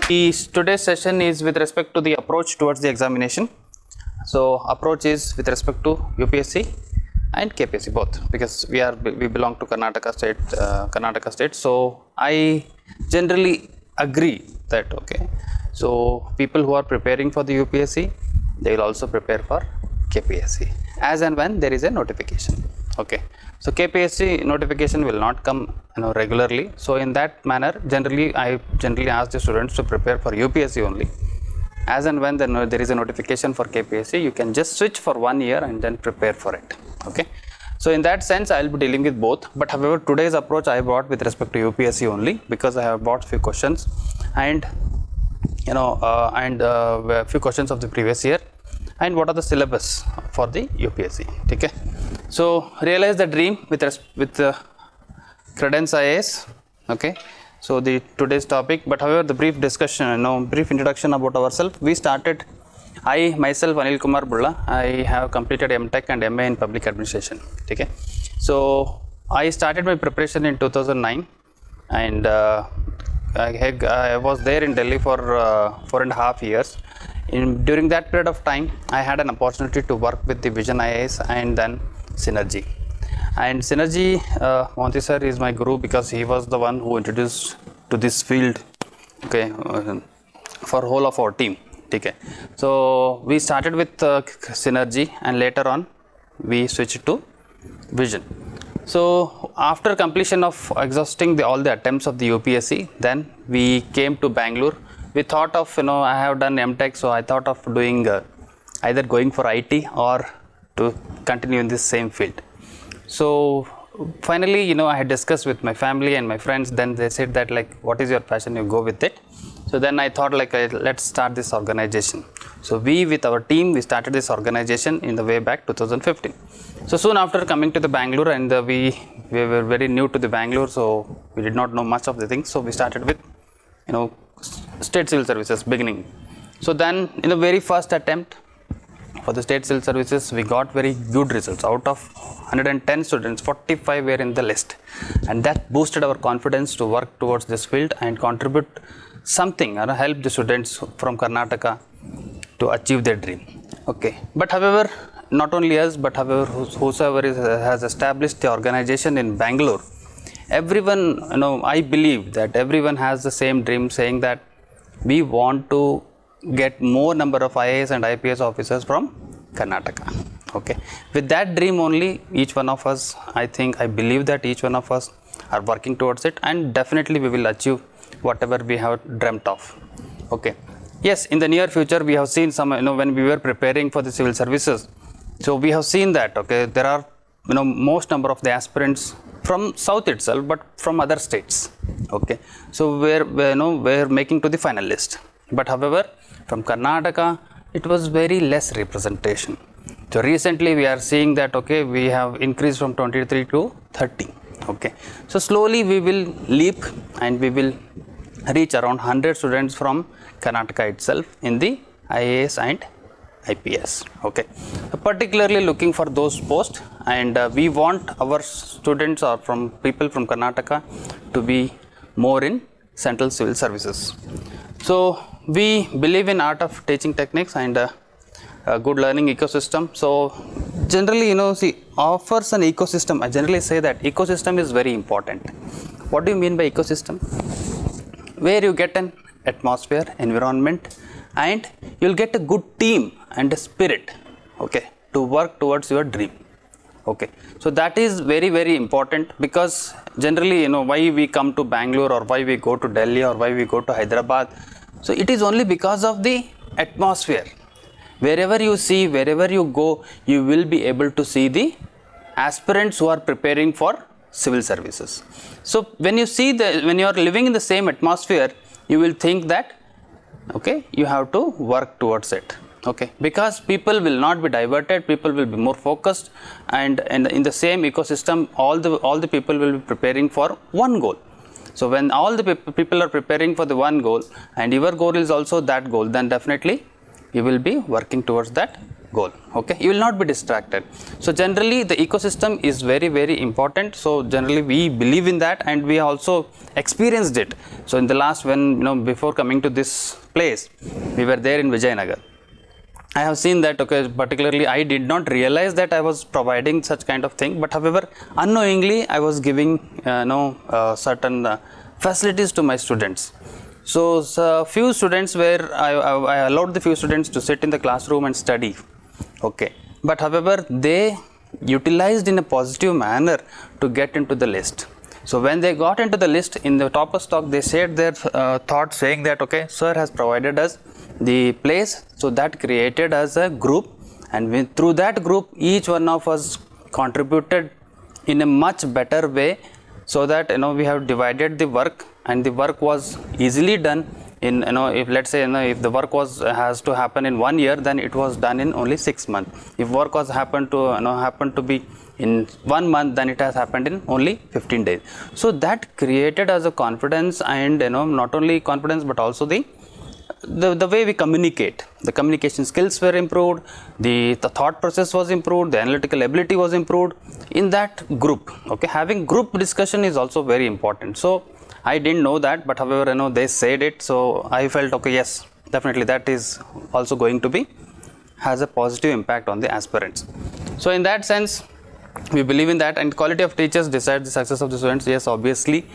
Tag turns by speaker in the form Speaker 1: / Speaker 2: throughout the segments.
Speaker 1: Today's session is with respect to the approach towards the examination. So approach is with respect to UPSC and KPSC both, because we belong to Karnataka state. So I generally agree that so people who are preparing for the UPSC, they will also prepare for KPSC as and when there is a notification. So KPSC notification will not come regularly. So in that manner, I generally ask the students to prepare for UPSC only. As and when there is a notification for KPSC, you can just switch for 1 year and then prepare for it. So in that sense, I will be dealing with both. But however, today's approach I brought with respect to UPSC only, because I have brought few questions and few questions of the previous year, and what are the syllabus for the UPSC. So realize the dream with Credence IAS. So the today's topic, but however the brief discussion, brief introduction about ourselves. We started, I myself Anil Kumar Bulla, I have completed MTech and MA in Public Administration. So I started my preparation in 2009, and I was there in Delhi for 4.5 years. During that period of time, I had an opportunity to work with the Vision IAS and then Synergy. And Synergy, Monty sir is my guru, because he was the one who introduced to this field for whole of our team. So we started with Synergy, and later on we switched to Vision. So after completion of exhausting all the attempts of the UPSC, then we came to Bangalore. We thought of, I have done MTech, so I thought of doing either going for IT or to continue in this same field. So finally, I had discussed with my family and my friends. Then they said that, what is your passion? You go with it. So then I thought, let's start this organization. So we, with our team, we started this organization in the way back 2015. So soon after coming to the Bangalore, and we were very new to the Bangalore, so we did not know much of the things. So we started with, state civil services beginning. So then in the very first attempt for the state civil services, we got very good results. Out of 110 students, 45 were in the list, and that boosted our confidence to work towards this field and contribute something, help the students from Karnataka to achieve their dream. But however, not only us, but however whosoever has established the organization in Bangalore, everyone, I believe that everyone has the same dream, saying that we want to get more number of IAS and IPS officers from Karnataka. With that dream only, each one of us, I believe that each one of us are working towards it, and definitely we will achieve whatever we have dreamt of. Yes, in the near future, we have seen some, when we were preparing for the civil services, so we have seen that, there are, most number of the aspirants from south itself, but from other states. So we're making to the final list. But however, from Karnataka, it was very less representation. So recently we are seeing that, we have increased from 23 to 30. So slowly we will leap, and we will reach around 100 students from Karnataka itself in the IAS and IPS. Particularly looking for those posts, and we want our students or from people from Karnataka to be more in central civil services. So we believe in art of teaching techniques and a good learning ecosystem. So generally, offers an ecosystem. I generally say that ecosystem is very important. What do you mean by ecosystem? Where you get an atmosphere, environment, and you'll get a good team and a spirit, to work towards your dream. So that is very, very important, because generally, why we come to Bangalore, or why we go to Delhi, or why we go to Hyderabad. So it is only because of the atmosphere. Wherever you see, wherever you go, you will be able to see the aspirants who are preparing for civil services. So when you see when you are living in the same atmosphere, you will think that, you have to work towards it. Because people will not be diverted, people will be more focused, and in the same ecosystem, all the people will be preparing for one goal. So when all the people are preparing for the one goal, and your goal is also that goal, then definitely you will be working towards that goal. Okay, you will not be distracted. So generally the ecosystem is very, very important. So generally we believe in that, and we also experienced it. So in the last, when before coming to this place, we were there in Vijayanagar. I have seen that, okay, particularly I did not realize that I was providing such kind of thing, but however unknowingly I was giving certain facilities to my students. So few students were, I allowed the few students to sit in the classroom and study, okay, but however they utilized in a positive manner to get into the list. So when they got into the list, in the topper talk, they shared their thoughts, saying that, okay, sir has provided us the place, so that created as a group, and through that group each one of us contributed in a much better way, so that we have divided the work, and the work was easily done in, if let's say if the work has to happen in 1 year, then it was done in only 6 months. If work was happened to be in 1 month, then it has happened in only 15 days. So that created as a confidence, and not only confidence but also the way we communicate. The communication skills were improved, the thought process was improved, the analytical ability was improved in that group. Okay, having group discussion is also very important. So I didn't know that, but however they said it, so I felt, okay, yes, definitely that is also going to be has a positive impact on the aspirants. So in that sense we believe in that, and quality of teachers decide the success of the students. Yes, obviously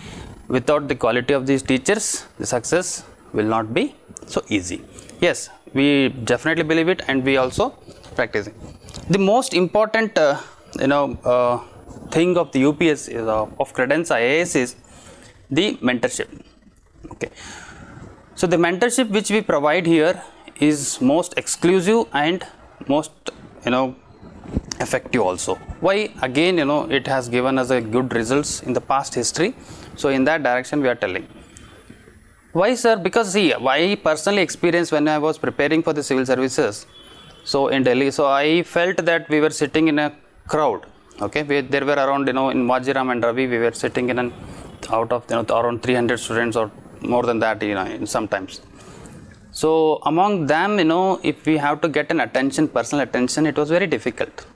Speaker 1: without the quality of these teachers, the success will not be so easy. Yes, we definitely believe it, and we also practice it. The most important thing of the UPS is of Credence IAS is the mentorship. Okay, so the mentorship which we provide here is most exclusive and most effective also. Why? Again, it has given us a good results in the past history. So in that direction we are telling. Why, sir? Because see, I personally experienced when I was preparing for the civil services, so in Delhi, so I felt that we were sitting in a crowd. Okay, there were around in Majiram and Ravi, we were sitting in out of around 300 students or more than that sometimes. So among them, if we have to get an attention, personal attention, it was very difficult,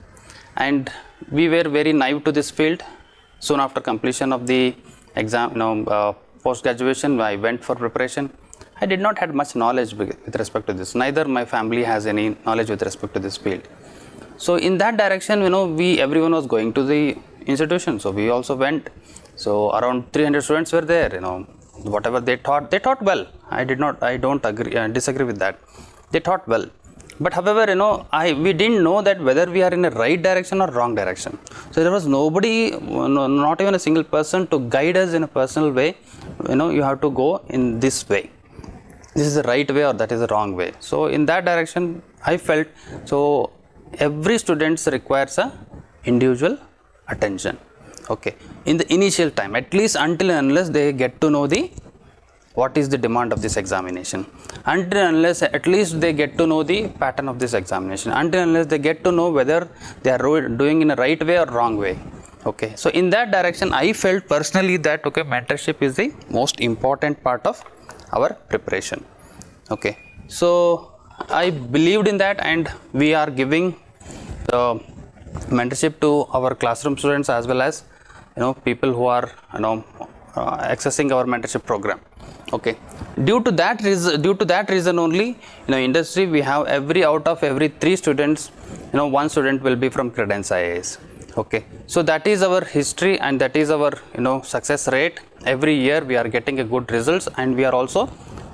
Speaker 1: and we were very naive to this field. Soon after completion of the exam, post graduation, I went for preparation. I did not have much knowledge with respect to this. Neither my family has any knowledge with respect to this field. So in that direction, everyone was going to the institution, so we also went. So around 300 students were there. Whatever they taught well. I don't disagree with that. They taught well. But however, we didn't know that whether we are in a right direction or wrong direction. So there was nobody, not even a single person to guide us in a personal way. You have to go in this way. This is the right way or that is the wrong way. So in that direction, I felt, so every student requires a individual attention. Okay, in the initial time, at least until and unless they get to know what is the demand of this examination, until and unless at least they get to know the pattern of this examination, until and unless they get to know whether they are doing in a right way or wrong way. Okay, so in that direction, I felt personally that, okay, mentorship is the most important part of our preparation. Okay, so I believed in that, and we are giving the mentorship to our classroom students as well as people who are accessing our mentorship program. Okay, due to that reason only, industry, we have out of every 3 students, 1 student will be from Credence IAS. Okay, so that is our history, and that is our success rate. Every year we are getting a good results, and we are also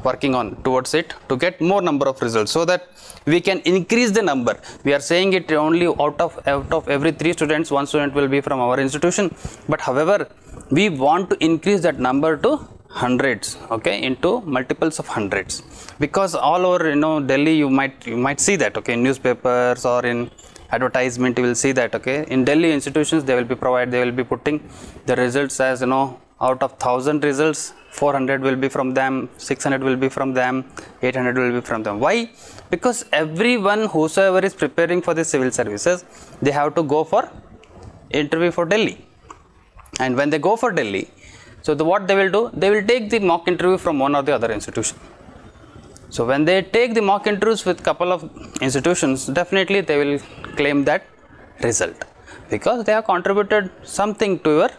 Speaker 1: working on towards it to get more number of results, so that we can increase the number. We are saying it only out of every 3 students, 1 student will be from our institution, but however we want to increase that number to hundreds, okay, into multiples of hundreds, because all over Delhi you might see that, okay, in newspapers or in advertisement you will see that, okay, in Delhi institutions they will be putting the results as out of 1000 results, 400 will be from them, 600 will be from them, 800 will be from them. Why? Because everyone whosoever is preparing for the civil services, they have to go for interview for Delhi, and when they go for Delhi, so what they will do, they will take the mock interview from one or the other institution. So when they take the mock interviews with couple of institutions, definitely they will claim that result, because they have contributed something to your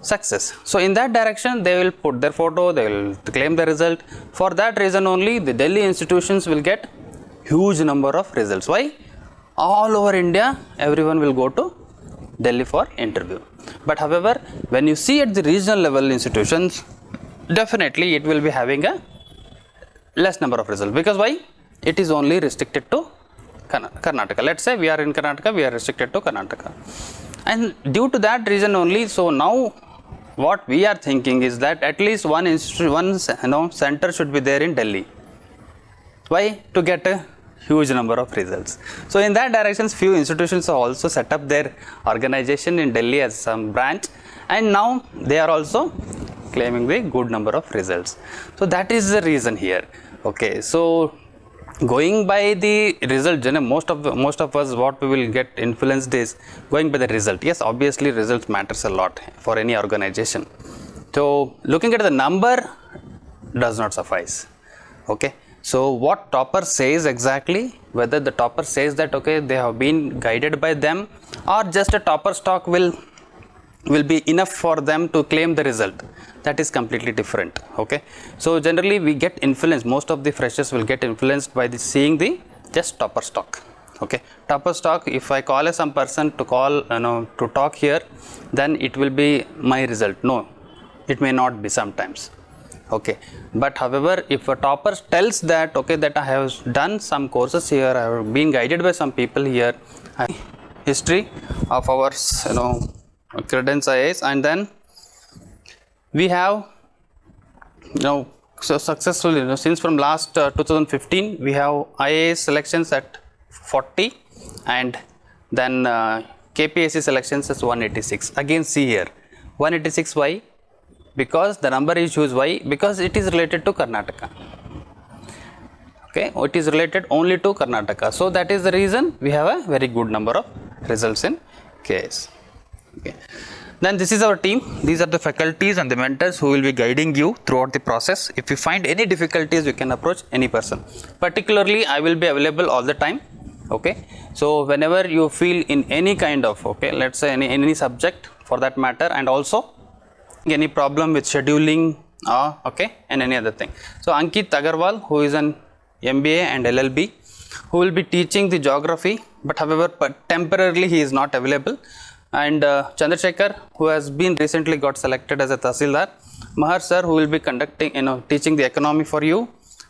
Speaker 1: success. So in that direction they will put their photo, they will claim the result. For that reason only the Delhi institutions will get huge number of results. Why? All over India everyone will go to Delhi for interview. But however, when you see at the regional level institutions, definitely it will be having a less number of results. Because why? It is only restricted to Karnataka. Let's say we are in Karnataka, we are restricted to Karnataka, and due to that reason only, so now what we are thinking is that at least one center should be there in Delhi. Why? To get a huge number of results. So in that direction, few institutions have also set up their organization in Delhi as some branch, and now they are also claiming the good number of results. So that is the reason here. Okay, so going by the result, most of us, what we will get influenced is going by the result. Yes, obviously results matters a lot for any organization. So looking at the number does not suffice. Okay, so what topper says exactly, whether the topper says that okay they have been guided by them, or just a topper stock will be enough for them to claim the result, that is completely different. Okay, so generally we get influenced, most of the freshers will get influenced by seeing the just topper stock. Okay, topper stock, if I call some person to to talk here, then it will be my result. No, it may not be sometimes. Okay, but however, if a topper tells that okay that I have done some courses here, I have been guided by some people here, history of our credence IAS, and then we have so successfully since from last 2015 we have IAS selections at 40, and then KPSC selections as 186. Again see here 186. Why? Because the number is choose. Why? Because it is related to Karnataka. Okay, it is related only to Karnataka. So that is the reason we have a very good number of results in KS. Okay. Then this is our team. These are the faculties and the mentors who will be guiding you throughout the process. If you find any difficulties, you can approach any person. Particularly, I will be available all the time. Okay. So whenever you feel in any kind of let's say any subject for that matter, and also any problem with scheduling and any other thing. So Ankit Agarwal, who is an MBA and LLB, who will be teaching the geography, but however temporarily he is not available. And Chandrasekhar, who has been recently got selected as a Tahsildar. Mahar sir, who will be conducting teaching the economy for you.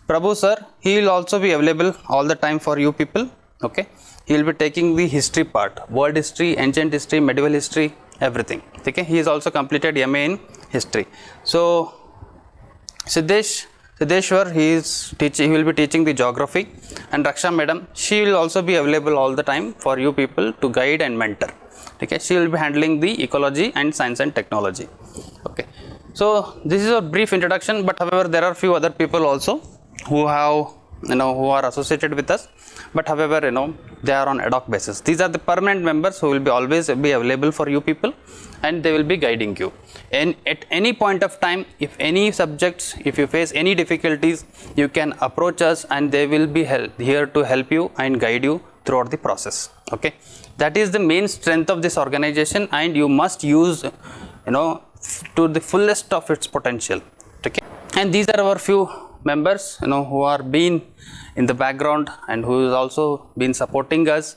Speaker 1: Prabhu sir, he will also be available all the time for you people. Okay, he will be taking the history part, world history, ancient history, medieval history, everything. Okay, he has also completed MA in history. So Siddeshwar, he will be teaching the geography, and Raksha madam, she will also be available all the time for you people to guide and mentor. Okay, she will be handling the ecology and science and technology. Okay, so this is a brief introduction, but however there are few other people also who have who are associated with us, but however they are on ad hoc basis. These are the permanent members who will be always be available for you people, and they will be guiding you. And at any point of time, if any subjects, if you face any difficulties, you can approach us, and they will be here to help you and guide you throughout the process. Okay, that is the main strength of this organization, and you must use to the fullest of its potential. Okay, and these are our few members who are been in the background and who has also been supporting us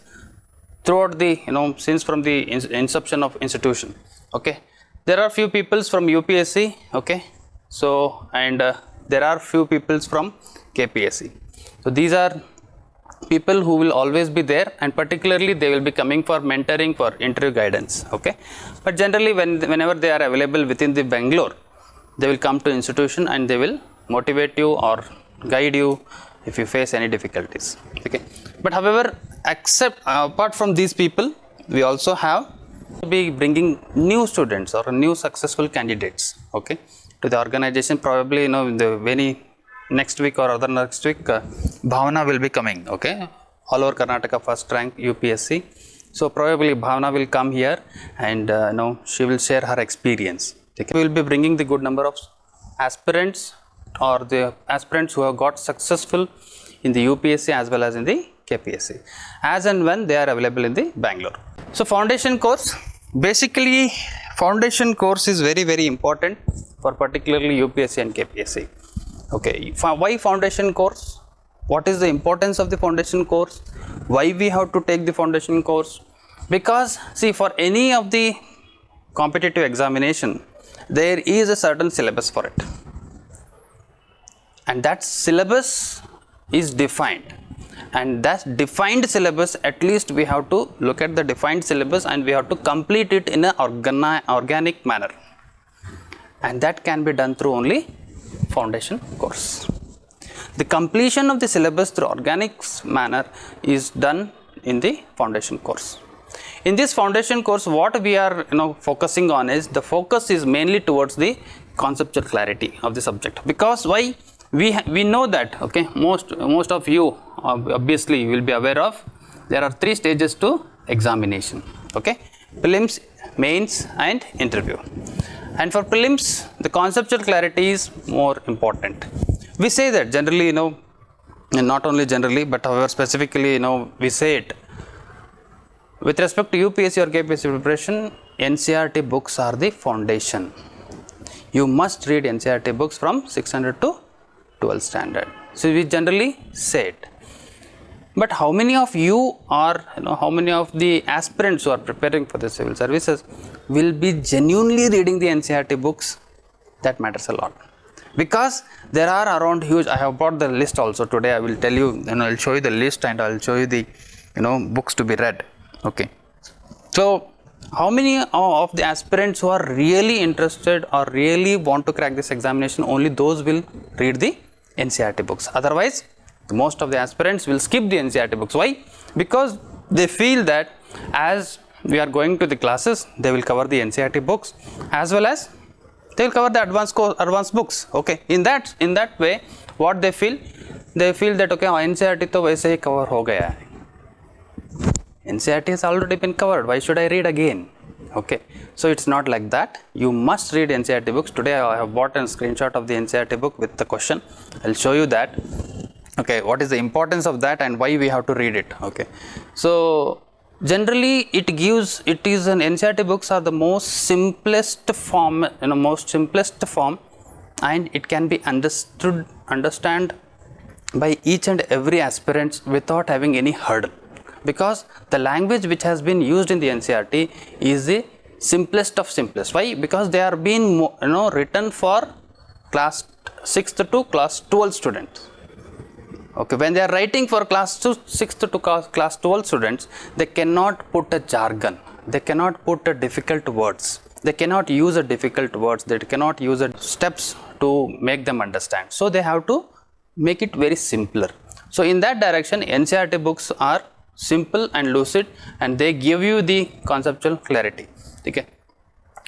Speaker 1: throughout the since from the inception of institution. Okay, there are few peoples from UPSC. Okay, so and there are few peoples from KPSC. So these are people who will always be there, and particularly they will be coming for mentoring, for interview guidance. Okay, but generally whenever they are available within the Bangalore, they will come to institution and they will motivate you or guide you if you face any difficulties. Okay, but however, apart from these people, we also have to be bringing new students or new successful candidates, okay, to the organization. Probably in the very next week or other next week, Bhavana will be coming. Okay, all over Karnataka first rank UPSC. So probably Bhavana will come here, and she will share her experience. Okay. We will be bringing the good number of aspirants or the aspirants who have got successful in the UPSC as well as in the KPSC, as and when they are available in the Bangalore. So foundation course, basically foundation course is very important for particularly UPSC and KPSC. Okay, why foundation course? What is the importance of the foundation course? Why we have to take the foundation course? Because see, for any of the competitive examination, there is a certain syllabus for it, and that syllabus is defined, and that defined syllabus, at least we have to look at the defined syllabus and we have to complete it in an organic manner, and that can be done through only foundation course. The completion of the syllabus through organic manner is done in the foundation course. In this foundation course, what we are focusing on is, the focus is mainly towards the conceptual clarity of the subject. Because why? We know that, okay, most of you obviously will be aware of, there are 3 stages to examination, okay, prelims, mains and interview. And for prelims, the conceptual clarity is more important. We say that generally, and not only generally, but however specifically, we say it. With respect to UPSC or KPSC preparation, NCERT books are the foundation. You must read NCERT books from 600 to 12th standard. So we generally say it. But how many of you are, how many of the aspirants who are preparing for the civil services will be genuinely reading the NCERT books? That matters a lot. Because there are around huge, I have brought the list also today. I will tell you, I will show you the list and I will show you the, books to be read. Okay. So how many of the aspirants who are really interested or really want to crack this examination, only those will read the NCERT books. Otherwise, most of the aspirants will skip the NCERT books. Why? Because they feel that as we are going to the classes, they will cover the NCERT books as well as they will cover the advanced books. Okay. In that way, what they feel that okay, NCERT to वैसे ही cover हो गया है. NCERT has already been covered. Why should I read again? Okay. So it's not like that. You must read NCERT books. Today I have brought a screenshot of the NCERT book with the question. I'll show you that. Okay. What is the importance of that and why we have to read it? Okay. So generally it is an NCERT books are the most simplest form, and it can be understand by each and every aspirant without having any hurdle. Because the language which has been used in the NCERT is the simplest of simplest. Why? Because they are being written for class 6th to class 12 students. Okay, when they are writing for class 6th to class 12 students, they cannot put a jargon, they cannot put a difficult words, they cannot use a difficult words, they cannot use steps to make them understand. So they have to make it very simpler. So in that direction, NCERT books are simple and lucid, and they give you the conceptual clarity. Okay.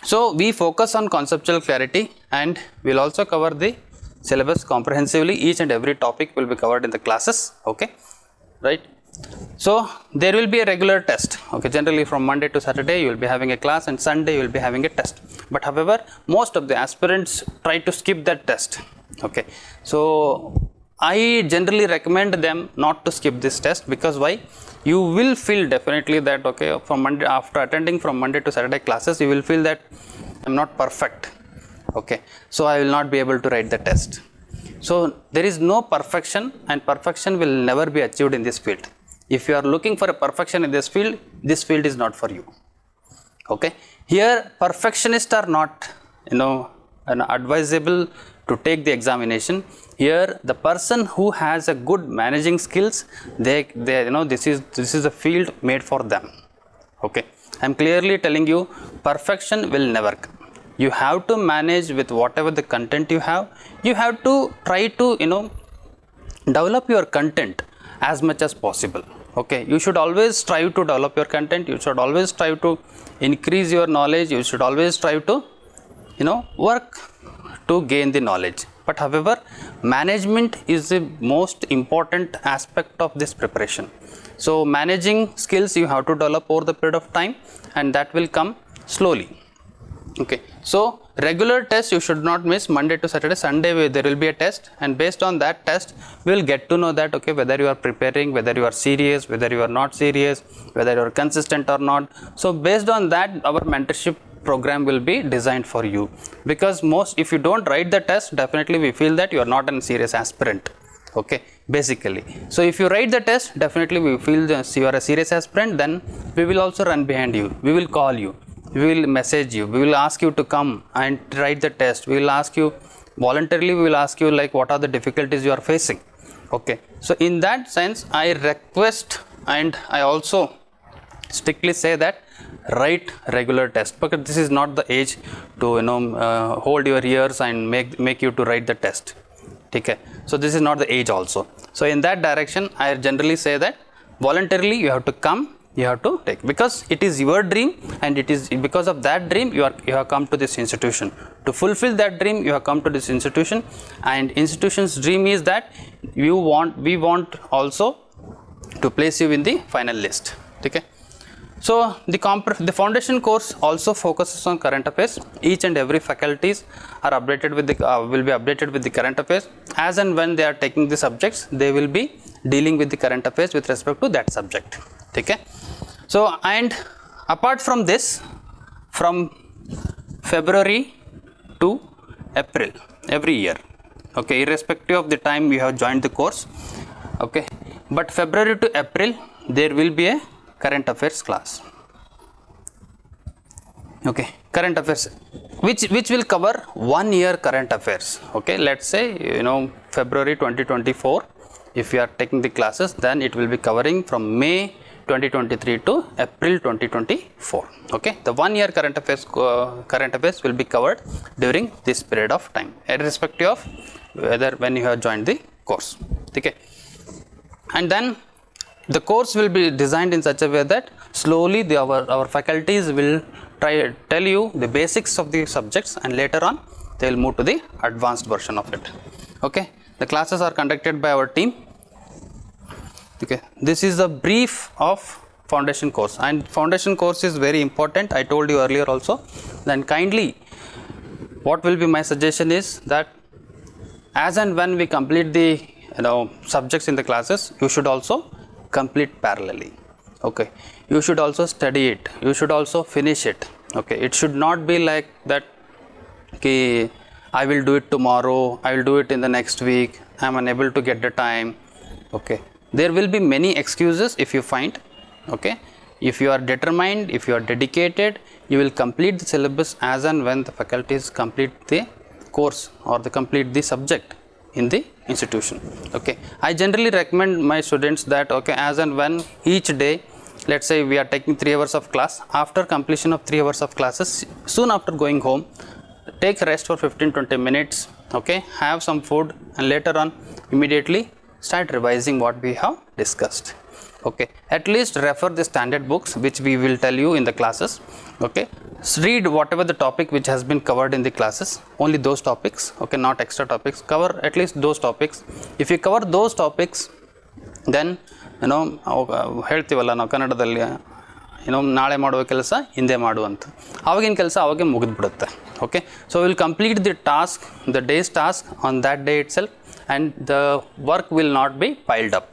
Speaker 1: So we focus on conceptual clarity, and we'll also cover the syllabus comprehensively. Each and every topic will be covered in the classes. Okay, right? So there will be a regular test. Okay, generally from Monday to Saturday you will be having a class, and Sunday you will be having a test. But however, most of the aspirants try to skip that test. Okay, so I generally recommend them not to skip this test. Because why? You will feel definitely that okay, from Monday, after attending from Monday to Saturday classes, you will feel that I'm not perfect. Okay, so I will not be able to write the test. So there is no perfection, and perfection will never be achieved in this field. If you are looking for a perfection in this field is not for you. Okay, here perfectionists are not advisable to take the examination. Here the person who has a good managing skills, this is a field made for them. Okay, I am clearly telling you, perfection will never come. You have to manage with whatever the content you have. You have to try to develop your content as much as possible. Okay, you should always strive to develop your content. You should always strive to increase your knowledge. You should always strive to work to gain the knowledge. But however, management is the most important aspect of this preparation. So managing skills you have to develop over the period of time, and that will come slowly. Okay, so regular test you should not miss. Monday to Saturday, Sunday there will be a test, and based on that test we will get to know that okay, whether you are preparing, whether you are serious, whether you are not serious, whether you are consistent or not. So based on that our mentorship program will be designed for you, because if you don't write the test, definitely we feel that you are not a serious aspirant. Okay, basically, so if you write the test, definitely we feel you are a serious aspirant, then we will also run behind you, we will call you, we will message you, we will ask you to come and write the test, we will ask you voluntarily, we will ask you like what are the difficulties you are facing. Okay, so in that sense I request and I also strictly say that write regular test, because this is not the age to hold your ears and make you to write the test. Okay, so this is not the age also. So in that direction I generally say that voluntarily you have to come, you have to take, because it is your dream, and it is because of that dream you have come to this institution. To fulfill that dream you have come to this institution, and institution's dream is that we want also to place you in the final list. Okay, so the foundation course also focuses on current affairs. Each and every faculties are updated with will be updated with the current affairs. As and when they are taking the subjects, they will be dealing with the current affairs with respect to that subject. Okay, so and apart from this, from February to April every year, okay, irrespective of the time you have joined the course, okay, but February to April there will be a current affairs class. Okay, current affairs which will cover 1 year current affairs. Okay, let's say February 2024 if you are taking the classes, then it will be covering from May 2023 to April 2024. Okay, the 1 year current affairs will be covered during this period of time, irrespective of whether when you have joined the course. Okay, and then the course will be designed in such a way that slowly our faculties will tell you the basics of the subjects, and later on they will move to the advanced version of it. Okay, the classes are conducted by our team. Okay, this is a brief of foundation course, and foundation course is very important. I told you earlier also. Then kindly, what will be my suggestion is that as and when we complete the subjects in the classes, you should also complete parallelly. Okay, you should also study it, you should also finish it. Okay, it should not be like that, okay, I will do it tomorrow, I will do it in the next week, I am unable to get the time. Okay, there will be many excuses if you find. Okay, if you are determined, if you are dedicated, you will complete the syllabus as and when the faculties complete the course or they complete the subject in the institution. Okay, I generally recommend my students that okay, as and when each day, let's say we are taking 3 hours of class, after completion of 3 hours of classes, soon after going home, take rest for 15-20 minutes. Okay, have some food, and later on immediately start revising what we have discussed. Okay, at least refer the standard books which we will tell you in the classes. Okay, read whatever the topic which has been covered in the classes, only those topics. Okay, not extra topics, cover at least those topics. If you cover those topics, then ಹೇಳ್ತೀವಲ್ಲ ನಾವು ಕನ್ನಡದಲ್ಲಿ ನಾಳೆ ಮಾಡುವ ಕೆಲಸ ಹಿಂದೆ ಮಾಡು ಅಂತ, ಆವಾಗಿನ ಕೆಲಸ ಆವಾಗೆ ಮುಗಿದ್ಬಿಡುತ್ತೆ. Okay, so will complete the task, the day's task on that day itself, and the work will not be piled up.